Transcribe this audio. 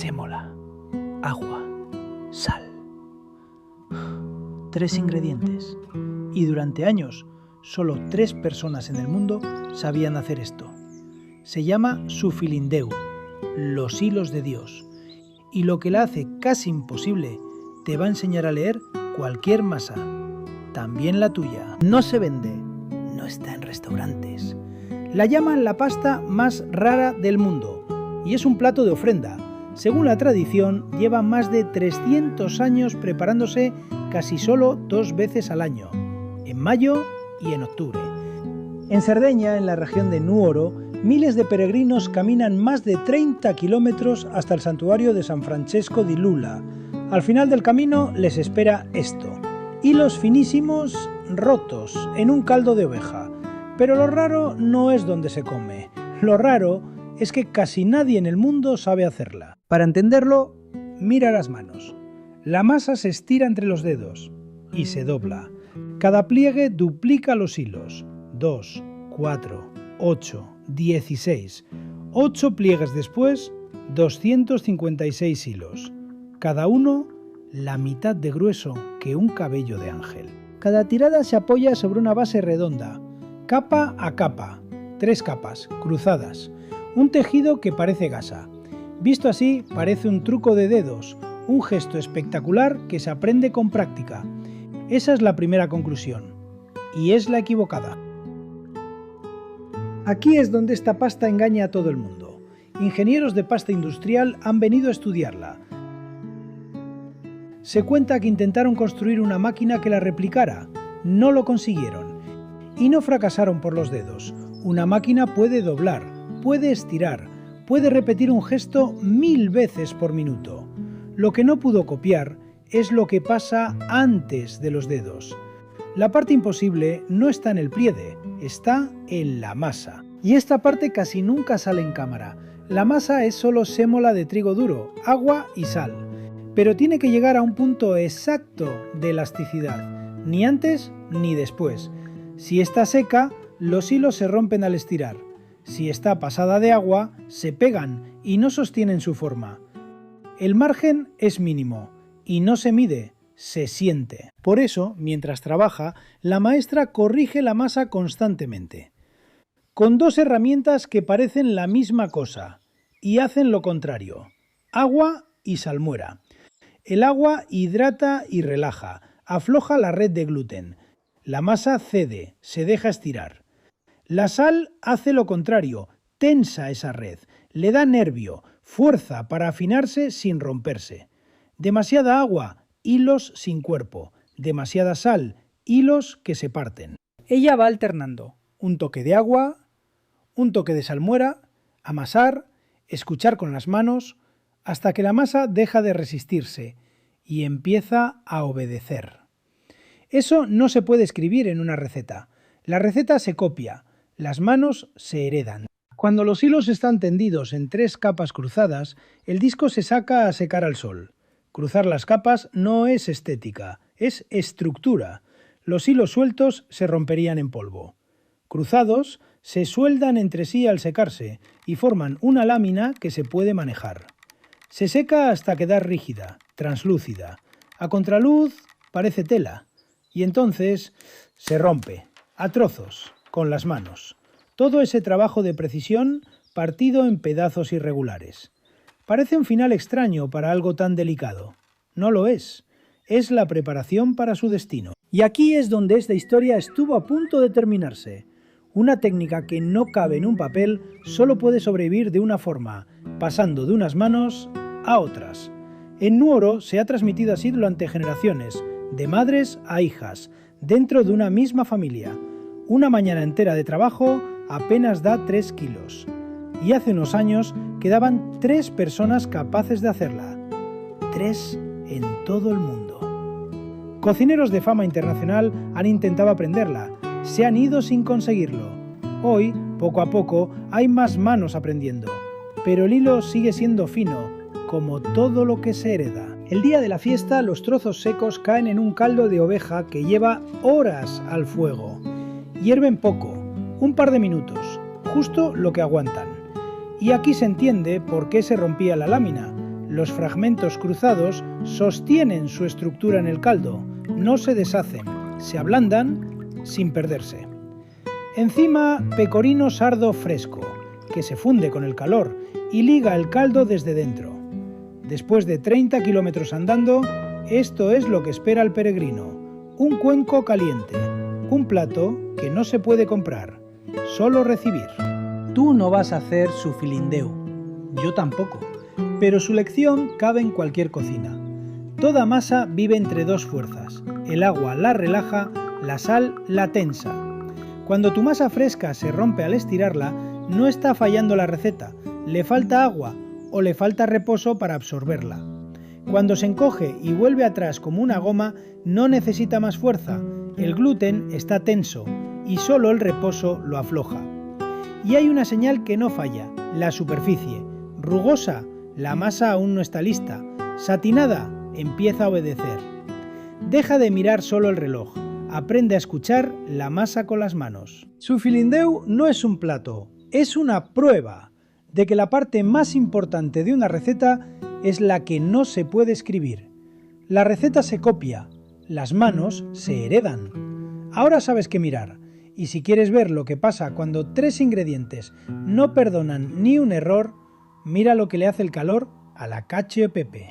sémola, agua, sal. 3 ingredientes. Y durante años, solo 3 personas en el mundo sabían hacer esto. Se llama sufilindeu, los hilos de Dios. Y lo que la hace casi imposible, te va a enseñar a leer cualquier masa, también la tuya. No se vende, no está en restaurantes. La llaman la pasta más rara del mundo y es un plato de ofrenda. Según la tradición, lleva más de 300 años preparándose casi solo 2 veces al año, en mayo y en octubre. En Cerdeña, en la región de Nuoro, miles de peregrinos caminan más de 30 kilómetros hasta el santuario de San Francesco di Lula. Al final del camino les espera esto: hilos finísimos rotos en un caldo de oveja. Pero lo raro no es donde se come. Lo raro es que casi nadie en el mundo sabe hacerla. Para entenderlo, mira las manos. La masa se estira entre los dedos y se dobla. Cada pliegue duplica los hilos. 2, 4, 8, 16. 8 pliegues después, 256 hilos. Cada uno la mitad de grueso que un cabello de ángel. Cada tirada se apoya sobre una base redonda, capa a capa, 3 capas, cruzadas. Un tejido que parece gasa. Visto así, parece un truco de dedos, un gesto espectacular que se aprende con práctica. Esa es la primera conclusión. Y es la equivocada. Aquí es donde esta pasta engaña a todo el mundo. Ingenieros de pasta industrial han venido a estudiarla. Se cuenta que intentaron construir una máquina que la replicara. No lo consiguieron. Y no fracasaron por los dedos. Una máquina puede doblar, puede estirar, puede repetir un gesto 1000 veces por minuto. Lo que no pudo copiar es lo que pasa antes de los dedos. La parte imposible no está en el pliegue, está en la masa. Y esta parte casi nunca sale en cámara. La masa es solo sémola de trigo duro, agua y sal. Pero tiene que llegar a un punto exacto de elasticidad, ni antes ni después. Si está seca, los hilos se rompen al estirar. Si está pasada de agua, se pegan y no sostienen su forma. El margen es mínimo y no se mide, se siente. Por eso, mientras trabaja, la maestra corrige la masa constantemente, con 2 herramientas que parecen la misma cosa y hacen lo contrario: agua y salmuera. El agua hidrata y relaja, afloja la red de gluten. La masa cede, se deja estirar. La sal hace lo contrario, tensa esa red, le da nervio, fuerza para afinarse sin romperse. Demasiada agua, hilos sin cuerpo. Demasiada sal, hilos que se parten. Ella va alternando un toque de agua, un toque de salmuera, amasar, escuchar con las manos, hasta que la masa deja de resistirse y empieza a obedecer. Eso no se puede escribir en una receta. La receta se copia, las manos se heredan. Cuando los hilos están tendidos en 3 capas cruzadas, el disco se saca a secar al sol. Cruzar las capas no es estética, es estructura. Los hilos sueltos se romperían en polvo. Cruzados, se sueldan entre sí al secarse y forman una lámina que se puede manejar. Se seca hasta quedar rígida, translúcida. A contraluz parece tela. Y entonces se rompe, a trozos, con las manos. Todo ese trabajo de precisión partido en pedazos irregulares. Parece un final extraño para algo tan delicado. No lo es. Es la preparación para su destino. Y aquí es donde esta historia estuvo a punto de terminarse. Una técnica que no cabe en un papel solo puede sobrevivir de una forma, pasando de unas manos a otras. En Nuoro se ha transmitido así durante generaciones, de madres a hijas, dentro de una misma familia. Una mañana entera de trabajo apenas da 3 kilos. Y hace unos años quedaban 3 personas capaces de hacerla. 3 en todo el mundo. Cocineros de fama internacional han intentado aprenderla. Se han ido sin conseguirlo. Hoy, poco a poco, hay más manos aprendiendo. Pero el hilo sigue siendo fino, como todo lo que se hereda. El día de la fiesta, los trozos secos caen en un caldo de oveja que lleva horas al fuego. Hierven poco, un par de minutos, justo lo que aguantan. Y aquí se entiende por qué se rompía la lámina. Los fragmentos cruzados sostienen su estructura en el caldo, no se deshacen, se ablandan sin perderse. Encima, pecorino sardo fresco, que se funde con el calor y liga el caldo desde dentro. Después de 30 kilómetros andando, esto es lo que espera el peregrino: un cuenco caliente, un plato que no se puede comprar, solo recibir. Tú no vas a hacer su filindeu, yo tampoco, pero su lección cabe en cualquier cocina. Toda masa vive entre dos fuerzas: el agua la relaja, la sal la tensa. Cuando tu masa fresca se rompe al estirarla, no está fallando la receta, le falta agua o le falta reposo para absorberla. Cuando se encoge y vuelve atrás como una goma, no necesita más fuerza, el gluten está tenso y solo el reposo lo afloja. Y hay una señal que no falla: la superficie. Rugosa, la masa aún no está lista; satinada, empieza a obedecer. Deja de mirar solo el reloj, aprende a escuchar la masa con las manos. Su filindeu no es un plato, es una prueba de que la parte más importante de una receta es la que no se puede escribir. La receta se copia, las manos se heredan. Ahora sabes qué mirar, y si quieres ver lo que pasa cuando 3 ingredientes no perdonan ni un error, mira lo que le hace el calor a la cacio e pepe.